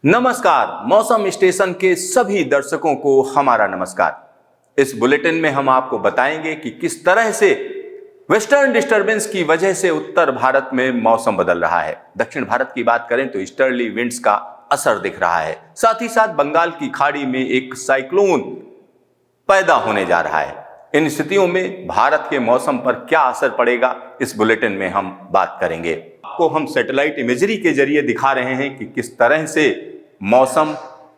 नमस्कार। मौसम स्टेशन के सभी दर्शकों को हमारा नमस्कार। इस बुलेटिन में हम आपको बताएंगे कि किस तरह से वेस्टर्न डिस्टरबेंस की वजह से उत्तर भारत में मौसम बदल रहा है। दक्षिण भारत की बात करें तो ईस्टर्ली विंड्स का असर दिख रहा है। साथ ही साथ बंगाल की खाड़ी में एक साइक्लोन पैदा होने जा रहा है। इन स्थितियों में भारत के मौसम पर क्या असर पड़ेगा, इस बुलेटिन में हम बात करेंगे। आपको हम सैटेलाइट इमेजरी के जरिए दिखा रहे हैं कि किस तरह से मौसम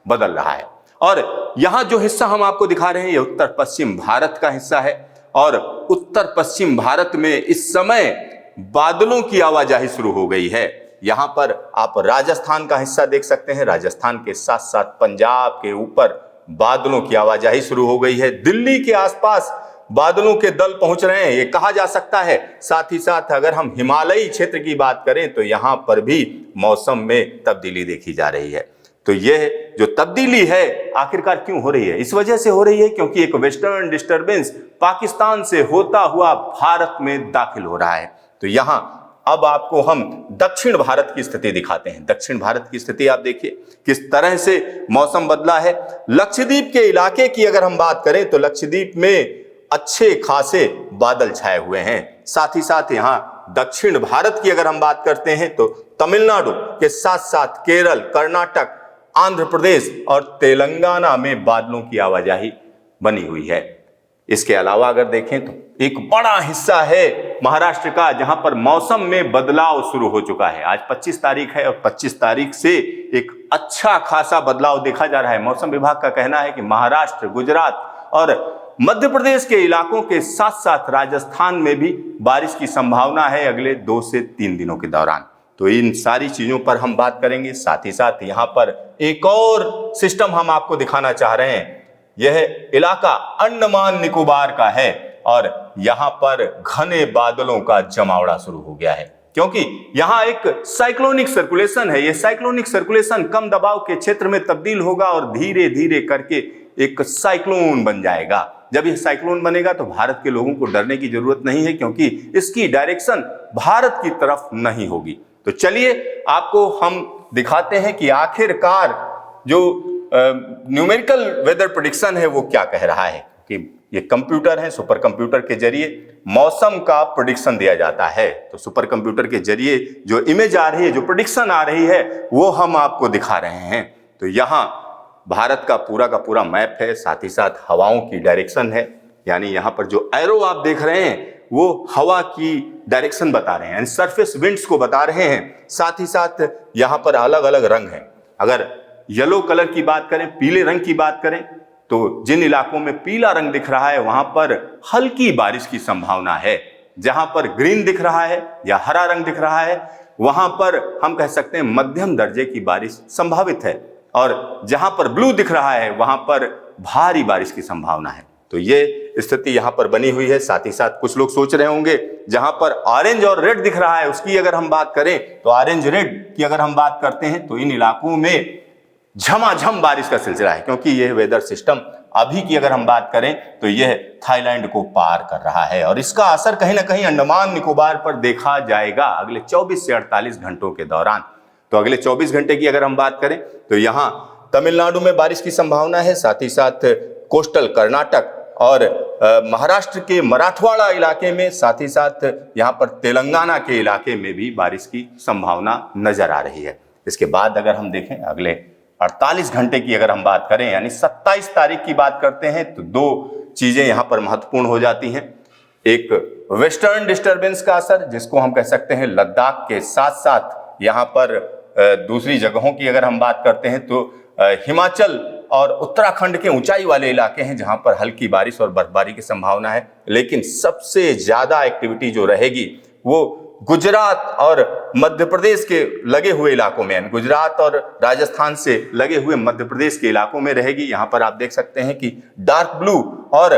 बदल रहा है। और यहां जो हिस्सा हम आपको दिखा रहे हैं ये उत्तर पश्चिम भारत का हिस्सा है। और उत्तर पश्चिम भारत में इस समय बादलों की आवाजाही शुरू हो गई है। यहां पर आप राजस्थान का हिस्सा देख सकते हैं। राजस्थान के साथ साथ पंजाब के ऊपर बादलों की आवाजाही शुरू हो गई है। दिल्ली के आसपास बादलों के दल पहुंच रहे हैं, ये कहा जा सकता है। साथ ही साथ अगर हम हिमालयी क्षेत्र की बात करें तो यहां पर भी मौसम में तब्दीली देखी जा रही है। तो यह जो तब्दीली है आखिरकार क्यों हो रही है? इस वजह से हो रही है क्योंकि एक वेस्टर्न डिस्टरबेंस पाकिस्तान से होता हुआ भारत में दाखिल हो रहा है। तो यहां अब आपको हम दक्षिण भारत की स्थिति दिखाते हैं। दक्षिण भारत की स्थिति आप देखिए किस तरह से मौसम बदला है। लक्षद्वीप के इलाके की अगर हम बात करें तो लक्षद्वीप में अच्छे खासे बादल छाए हुए हैं। साथ ही साथ यहां दक्षिण भारत की अगर हम बात करते हैं तो तमिलनाडु के साथ साथ केरल, कर्नाटक, आंध्र प्रदेश और तेलंगाना में बादलों की आवाजाही बनी हुई है। इसके अलावा अगर देखें तो एक बड़ा हिस्सा है महाराष्ट्र का, जहां पर मौसम में बदलाव शुरू हो चुका है। आज 25 तारीख है और 25 तारीख से एक अच्छा खासा बदलाव देखा जा रहा है। मौसम विभाग का कहना है कि महाराष्ट्र, गुजरात और मध्य प्रदेश के इलाकों के साथ साथ राजस्थान में भी बारिश की संभावना है अगले 2 से 3 दिनों के दौरान। तो इन सारी चीजों पर हम बात करेंगे। साथ ही साथ यहां पर एक और सिस्टम हम आपको दिखाना चाह रहे हैं। यह इलाका अंडमान निकोबार का है और यहां पर घने बादलों का जमावड़ा शुरू हो गया है क्योंकि यहां एक साइक्लोनिक सर्कुलेशन है। यह साइक्लोनिक सर्कुलेशन कम दबाव के क्षेत्र में तब्दील होगा और धीरे धीरे करके एक साइक्लोन बन जाएगा। जब यह साइक्लोन बनेगा तो भारत के लोगों को डरने की जरूरत नहीं है क्योंकि इसकी डायरेक्शन भारत की तरफ नहीं होगी। तो चलिए आपको हम दिखाते हैं कि आखिरकार जो न्यूमेरिकल वेदर प्रेडिक्शन है वो क्या कह रहा है। कि ये कंप्यूटर है, सुपर कंप्यूटर के जरिए मौसम का प्रेडिक्शन दिया जाता है। तो सुपर कंप्यूटर के जरिए जो इमेज आ रही है, जो प्रेडिक्शन आ रही है, वो हम आपको दिखा रहे हैं। तो यहाँ भारत का पूरा मैप है, साथ ही साथ हवाओं की डायरेक्शन है। यानी यहाँ पर जो एरो आप देख रहे हैं वो हवा की डायरेक्शन बता रहे हैं, सरफेस विंड्स को बता रहे हैं। साथ ही साथ यहाँ पर अलग अलग रंग हैं। अगर येलो कलर की बात करें, पीले रंग की बात करें, तो जिन इलाकों में पीला रंग दिख रहा है वहां पर हल्की बारिश की संभावना है। जहां पर ग्रीन दिख रहा है या हरा रंग दिख रहा है वहां पर हम कह सकते हैं मध्यम दर्जे की बारिश संभावित है। और जहां पर ब्लू दिख रहा है वहां पर भारी बारिश की संभावना है। तो ये स्थिति यहां पर बनी हुई है। साथ ही साथ कुछ लोग सोच रहे होंगे जहां पर ऑरेंज और रेड दिख रहा है उसकी अगर हम बात करें तो ऑरेंज रेड की अगर हम बात करते हैं तो इन इलाकों में झमाझम बारिश का सिलसिला है क्योंकि यह वेदर सिस्टम अभी की अगर हम बात करें तो यह थाईलैंड को पार कर रहा है और इसका असर कहीं ना कहीं अंडमान निकोबार पर देखा जाएगा अगले 24 से 48 घंटों के दौरान। तो अगले 24 घंटे की अगर हम बात करें तो यहाँ तमिलनाडु में बारिश की संभावना है। साथ ही साथ कोस्टल कर्नाटक और महाराष्ट्र के मराठवाड़ा इलाके में, साथ ही साथ यहाँ पर तेलंगाना के इलाके में भी बारिश की संभावना नजर आ रही है। इसके बाद अगर हम देखें अगले 48 घंटे की अगर हम बात करें यानी 27 तारीख की बात करते हैं तो 2 चीजें यहां पर महत्वपूर्ण हो जाती हैं। एक वेस्टर्न डिस्टरबेंस का असर जिसको हम कह सकते हैं लद्दाख के साथ साथ यहां पर दूसरी जगहों की अगर हम बात करते हैं तो हिमाचल और उत्तराखंड के ऊंचाई वाले इलाके हैं जहां पर हल्की बारिश और बर्फबारी की संभावना है। लेकिन सबसे ज्यादा एक्टिविटी जो रहेगी वो गुजरात और मध्य प्रदेश के लगे हुए इलाकों में, गुजरात और राजस्थान से लगे हुए मध्य प्रदेश के इलाकों में रहेगी। यहां पर आप देख सकते हैं कि डार्क ब्लू और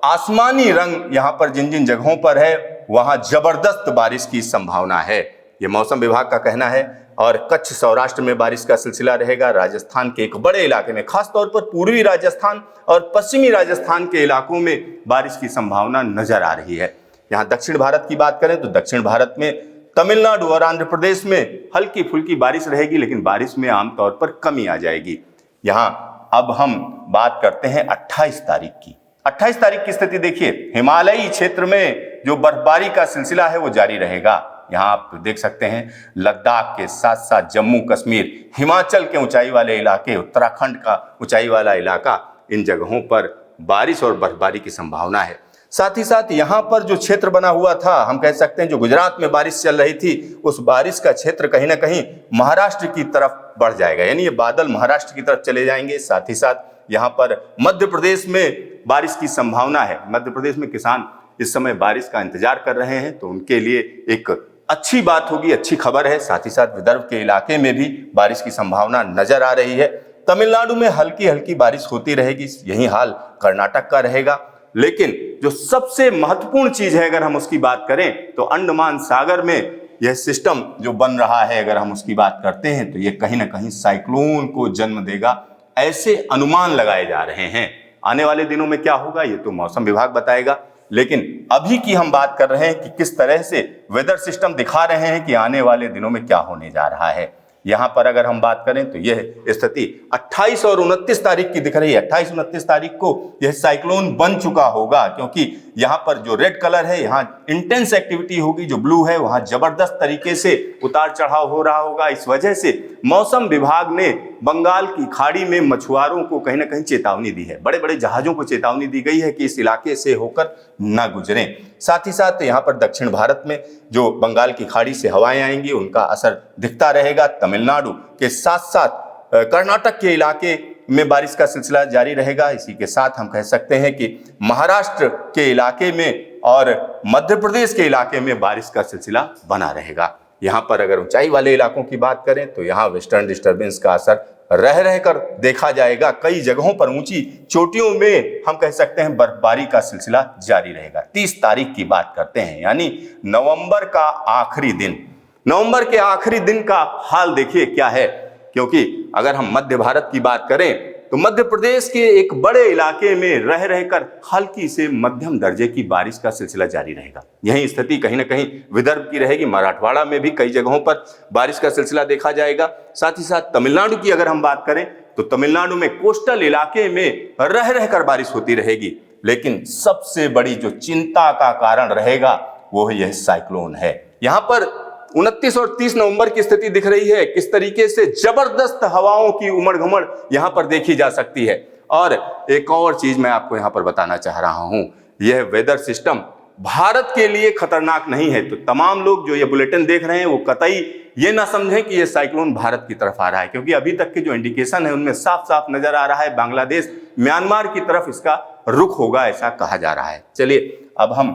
आसमानी रंग यहां पर जिन जिन जगहों पर है वहां जबरदस्त बारिश की संभावना है, ये मौसम विभाग का कहना है। और कच्छ सौराष्ट्र में बारिश का सिलसिला रहेगा। राजस्थान के एक बड़े इलाके में, खासतौर पर पूर्वी राजस्थान और पश्चिमी राजस्थान के इलाकों में बारिश की संभावना नजर आ रही है। यहाँ दक्षिण भारत की बात करें तो दक्षिण भारत में तमिलनाडु और आंध्र प्रदेश में हल्की फुल्की बारिश रहेगी, लेकिन बारिश में आमतौर पर कमी आ जाएगी। यहां अब हम बात करते हैं 28 तारीख की। 28 तारीख की स्थिति देखिए, हिमालयी क्षेत्र में जो बर्फबारी का सिलसिला है वो जारी रहेगा। यहां आप देख सकते हैं लद्दाख के साथ साथ जम्मू कश्मीर, हिमाचल के ऊंचाई वाले इलाके, उत्तराखंड का ऊंचाई वाला इलाका, इन जगहों पर बारिश और बर्फबारी की संभावना है। साथ ही साथ यहाँ पर जो क्षेत्र बना हुआ था, हम कह सकते हैं जो गुजरात में बारिश चल रही थी, उस बारिश का क्षेत्र कहीं ना कहीं महाराष्ट्र की तरफ बढ़ जाएगा, यानी ये बादल महाराष्ट्र की तरफ चले जाएंगे। साथ ही साथ यहाँ पर मध्य प्रदेश में बारिश की संभावना है। मध्य प्रदेश में किसान इस समय बारिश का इंतजार कर रहे हैं, तो उनके लिए एक अच्छी बात होगी, अच्छी खबर है। साथ ही साथ विदर्भ के इलाके में भी बारिश की संभावना नजर आ रही है। तमिलनाडु में हल्की हल्की बारिश होती रहेगी, यही हाल कर्नाटक का रहेगा। लेकिन जो सबसे महत्वपूर्ण चीज है अगर हम उसकी बात करें, तो अंडमान सागर में यह सिस्टम जो बन रहा है, अगर हम उसकी बात करते हैं तो यह कहीं ना कहीं साइक्लोन को जन्म देगा, ऐसे अनुमान लगाए जा रहे हैं। आने वाले दिनों में क्या होगा ये तो मौसम विभाग बताएगा, लेकिन अभी की हम बात कर रहे हैं कि किस तरह से वेदर सिस्टम दिखा रहे हैं कि आने वाले दिनों में क्या होने जा रहा है। यहां पर अगर हम बात करें तो यह स्थिति 28 और 29 तारीख की दिख रही है। 28-29 तारीख को यह साइक्लोन बन चुका होगा, क्योंकि यहां पर जो रेड कलर है यहां इंटेंस एक्टिविटी होगी, जो ब्लू है वहां जबरदस्त तरीके से उतार चढ़ाव हो रहा होगा। इस वजह से मौसम विभाग ने बंगाल की खाड़ी में मछुआरों को कहीं ना कहीं चेतावनी दी है, बड़े बड़े जहाजों को चेतावनी दी गई है कि इस इलाके से होकर न गुजरें। साथ ही साथ यहाँ पर दक्षिण भारत में जो बंगाल की खाड़ी से हवाएं आएंगी उनका असर दिखता रहेगा। तमिलनाडु के साथ साथ कर्नाटक के इलाके में बारिश का सिलसिला जारी रहेगा। इसी के साथ हम कह सकते हैं कि महाराष्ट्र के इलाके में और मध्य प्रदेश के इलाके में बारिश का सिलसिला बना रहेगा। यहाँ पर अगर ऊंचाई वाले इलाकों की बात करें तो यहाँ वेस्टर्न डिस्टर्बेंस का असर रह रहकर देखा जाएगा। कई जगहों पर ऊंची चोटियों में हम कह सकते हैं बर्फबारी का सिलसिला जारी रहेगा। 30 तारीख की बात करते हैं, यानी नवंबर का आखिरी दिन। नवंबर के आखिरी दिन का हाल देखिए क्या है, क्योंकि अगर हम मध्य भारत की बात करें तो मध्य प्रदेश के एक बड़े इलाके में रह रहकर हल्की से मध्यम दर्जे की बारिश का सिलसिला जारी रहेगा। यही स्थिति कहीं ना कहीं विदर्भ की रहेगी। मराठवाड़ा में भी कई जगहों पर बारिश का सिलसिला देखा जाएगा। साथ ही साथ तमिलनाडु की अगर हम बात करें तो तमिलनाडु में कोस्टल इलाके में रह रहकर बारिश होती रहेगी। लेकिन सबसे बड़ी जो चिंता का कारण रहेगा वो यह साइक्लोन है। यहाँ पर 29 और 30 नवंबर की स्थिति दिख रही है, किस तरीके से जबरदस्त हवाओं की उमड़ घुमड़ यहां पर देखी जा सकती है। और एक और चीज मैं आपको यहां पर बताना चाह रहा हूं, यह वेदर सिस्टम भारत के लिए खतरनाक नहीं है। तो तमाम लोग जो ये बुलेटिन देख रहे हैं वो कतई ये ना समझें कि ये साइक्लोन भारत की तरफ आ रहा है, क्योंकि अभी तक के जो इंडिकेशन है उनमें साफ साफ नजर आ रहा है बांग्लादेश, म्यांमार की तरफ इसका रुख होगा, ऐसा कहा जा रहा है। चलिए अब हम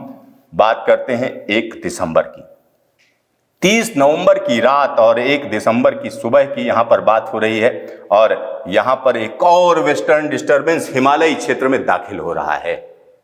बात करते हैं 1 दिसंबर की। 30 नवंबर की रात और 1 दिसंबर की सुबह की यहाँ पर बात हो रही है, और यहाँ पर एक और वेस्टर्न डिस्टर्बेंस हिमालयी क्षेत्र में दाखिल हो रहा है।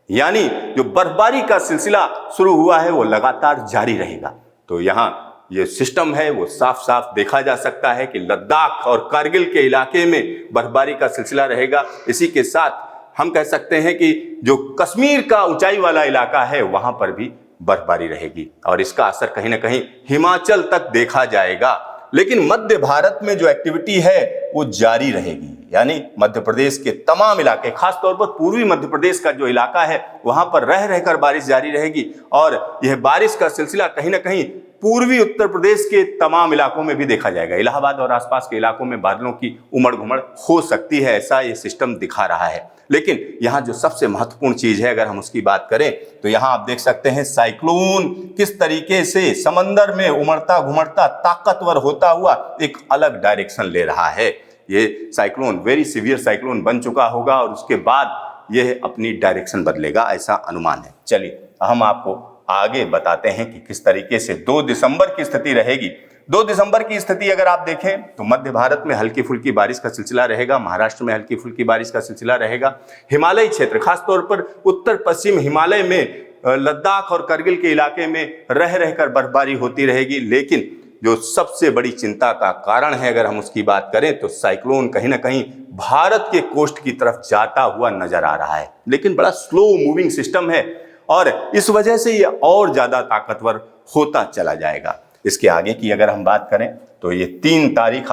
यानी जो बर्फबारी का सिलसिला शुरू हुआ है वो लगातार जारी रहेगा। तो यहाँ ये सिस्टम है वो साफ साफ देखा जा सकता है कि लद्दाख और कारगिल के इलाके में बर्फबारी का सिलसिला रहेगा। इसी के साथ हम कह सकते हैं कि जो कश्मीर का ऊंचाई वाला इलाका है वहां पर भी बर्फबारी रहेगी, और इसका असर कहीं ना कहीं हिमाचल तक देखा जाएगा। लेकिन मध्य भारत में जो एक्टिविटी है वो जारी रहेगी, यानी मध्य प्रदेश के तमाम इलाके, खासतौर पर पूर्वी मध्य प्रदेश का जो इलाका है वहां पर रह रहकर बारिश जारी रहेगी। और यह बारिश का सिलसिला कहीं ना कहीं पूर्वी उत्तर प्रदेश के तमाम इलाकों में भी देखा जाएगा। इलाहाबाद और आसपास के इलाकों में बादलों की उमड़ घुमड़ हो सकती है, ऐसा ये सिस्टम दिखा रहा है। लेकिन यहाँ जो सबसे महत्वपूर्ण चीज है अगर हम उसकी बात करें तो यहाँ आप देख सकते हैं साइक्लोन किस तरीके से समंदर में उमड़ता घुमड़ता ताकतवर होता हुआ एक अलग डायरेक्शन ले रहा है। ये साइक्लोन वेरी सीवियर साइक्लोन बन चुका होगा और उसके बाद यह अपनी डायरेक्शन बदलेगा, ऐसा अनुमान है। चलिए हम आपको आगे बताते हैं कि किस तरीके से 2 दिसंबर की स्थिति रहेगी। 2 दिसंबर की स्थिति अगर आप देखें तो मध्य भारत में हल्की फुल्की बारिश का सिलसिला रहेगा, महाराष्ट्र में हल्की फुल्की बारिश का सिलसिला रहेगा। हिमालयी क्षेत्र खासतौर पर उत्तर पश्चिम हिमालय में लद्दाख और करगिल के इलाके में रह रहकर बर्फबारी होती रहेगी। लेकिन जो सबसे बड़ी चिंता का कारण है अगर हम उसकी बात करें तो साइक्लोन कहीं ना कहीं भारत के कोस्ट की तरफ जाता हुआ नजर आ रहा है, लेकिन बड़ा स्लो मूविंग सिस्टम है और इस वजह से ये और ज्यादा ताकतवर होता चला जाएगा। इसके आगे की अगर हम बात करें तो ये 3 तारीख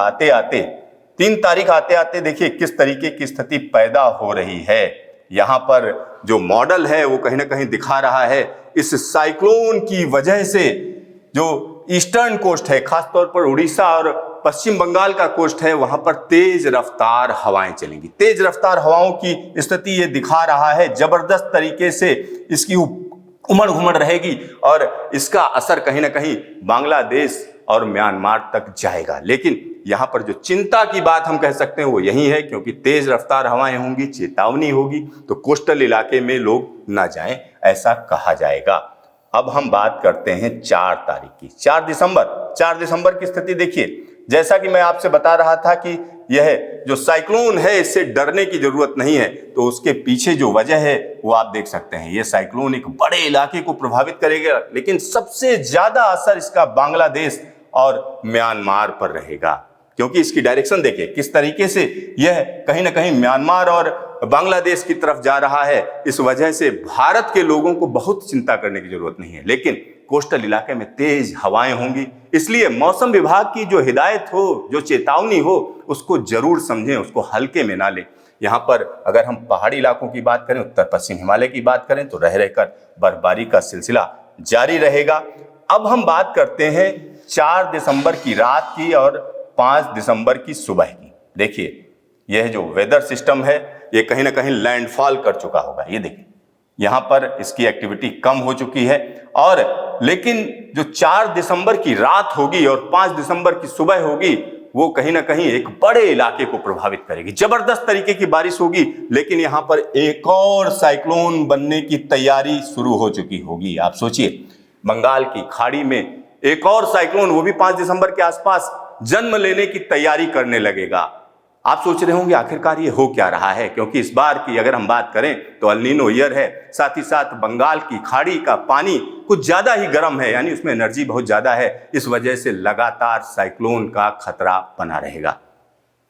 आते आते देखिए किस तरीके की स्थिति पैदा हो रही है। यहाँ पर जो मॉडल है वो कहीं ना कहीं दिखा रहा है इस साइक्लोन की वजह से जो ईस्टर्न कोस्ट है, खासतौर पर उड़ीसा और पश्चिम बंगाल का कोस्ट है, वहां पर तेज रफ्तार हवाएं चलेंगी। तेज रफ्तार हवाओं की स्थिति ये दिखा रहा है, जबरदस्त तरीके से इसकी उमड़ घुमड़ रहेगी और इसका असर कहीं ना कहीं बांग्लादेश और म्यांमार तक जाएगा। लेकिन यहां पर जो चिंता की बात हम कह सकते हैं वो यही है, क्योंकि तेज रफ्तार हवाएं होंगी, चेतावनी होगी, तो कोस्टल इलाके में लोग ना जाएं, ऐसा कहा जाएगा। अब हम बात करते हैं 4 तारीख की, 4 दिसंबर की स्थिति देखिए। जैसा कि मैं आपसे बता रहा था कि यह जो साइक्लोन है इससे डरने की जरूरत नहीं है, तो उसके पीछे जो वजह है वो आप देख सकते हैं। यह साइक्लोन एक बड़े इलाके को प्रभावित करेगा, लेकिन सबसे ज्यादा असर इसका बांग्लादेश और म्यांमार पर रहेगा, क्योंकि इसकी डायरेक्शन देखिए किस तरीके से यह कहीं ना कहीं म्यांमार और बांग्लादेश की तरफ जा रहा है। इस वजह से भारत के लोगों को बहुत चिंता करने की जरूरत नहीं है, लेकिन कोस्टल इलाके में तेज हवाएं होंगी, इसलिए मौसम विभाग की जो हिदायत हो, जो चेतावनी हो, उसको जरूर समझें, उसको हल्के में ना लें। यहाँ पर अगर हम पहाड़ी इलाकों की बात करें, उत्तर पश्चिम हिमालय की बात करें, तो रह रहकर बर्फबारी का सिलसिला जारी रहेगा। अब हम बात करते हैं 4 दिसंबर की रात की और 5 दिसंबर की सुबह की। देखिए यह जो वेदर सिस्टम है ये कहीं ना कहीं लैंडफॉल कर चुका होगा। ये देखिए यहाँ पर इसकी एक्टिविटी कम हो चुकी है, और लेकिन जो 4 दिसंबर की रात होगी और 5 दिसंबर की सुबह होगी वो कहीं ना कहीं एक बड़े इलाके को प्रभावित करेगी। जबरदस्त तरीके की बारिश होगी, लेकिन यहाँ पर एक और साइक्लोन बनने की तैयारी शुरू हो चुकी होगी। आप सोचिए, बंगाल की खाड़ी में एक और साइक्लोन, वो भी 5 दिसंबर के आसपास जन्म लेने की तैयारी करने लगेगा। आप सोच रहे होंगे आखिरकार ये हो क्या रहा है, क्योंकि इस बार की अगर हम बात करें तो अल नीनो ईयर है, साथ ही साथ बंगाल की खाड़ी का पानी कुछ ज्यादा ही गर्म है, यानी उसमें एनर्जी बहुत ज्यादा है। इस वजह से लगातार साइक्लोन का खतरा बना रहेगा।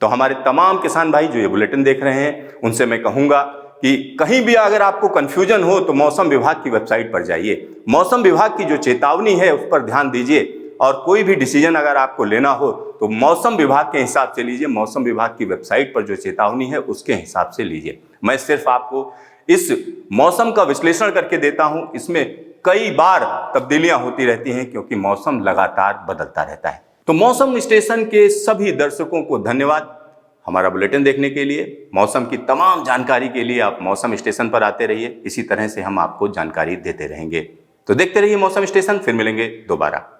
तो हमारे तमाम किसान भाई जो ये बुलेटिन देख रहे हैं उनसे मैं कहूंगा कि कहीं भी अगर आपको कंफ्यूजन हो तो मौसम विभाग की वेबसाइट पर जाइए, मौसम विभाग की जो चेतावनी है उस पर ध्यान दीजिए, और कोई भी डिसीजन अगर आपको लेना हो तो मौसम विभाग के हिसाब से लीजिए। मौसम विभाग की वेबसाइट पर जो चेतावनी है उसके हिसाब से लीजिए। मैं सिर्फ आपको इस मौसम का विश्लेषण करके देता हूं, इसमें कई बार तब्दीलियां होती रहती हैं क्योंकि मौसम लगातार बदलता रहता है। तो मौसम स्टेशन के सभी दर्शकों को धन्यवाद हमारा बुलेटिन देखने के लिए। मौसम की तमाम जानकारी के लिए आप मौसम स्टेशन पर आते रहिए, इसी तरह से हम आपको जानकारी देते रहेंगे। तो देखते रहिए मौसम स्टेशन, फिर मिलेंगे दोबारा।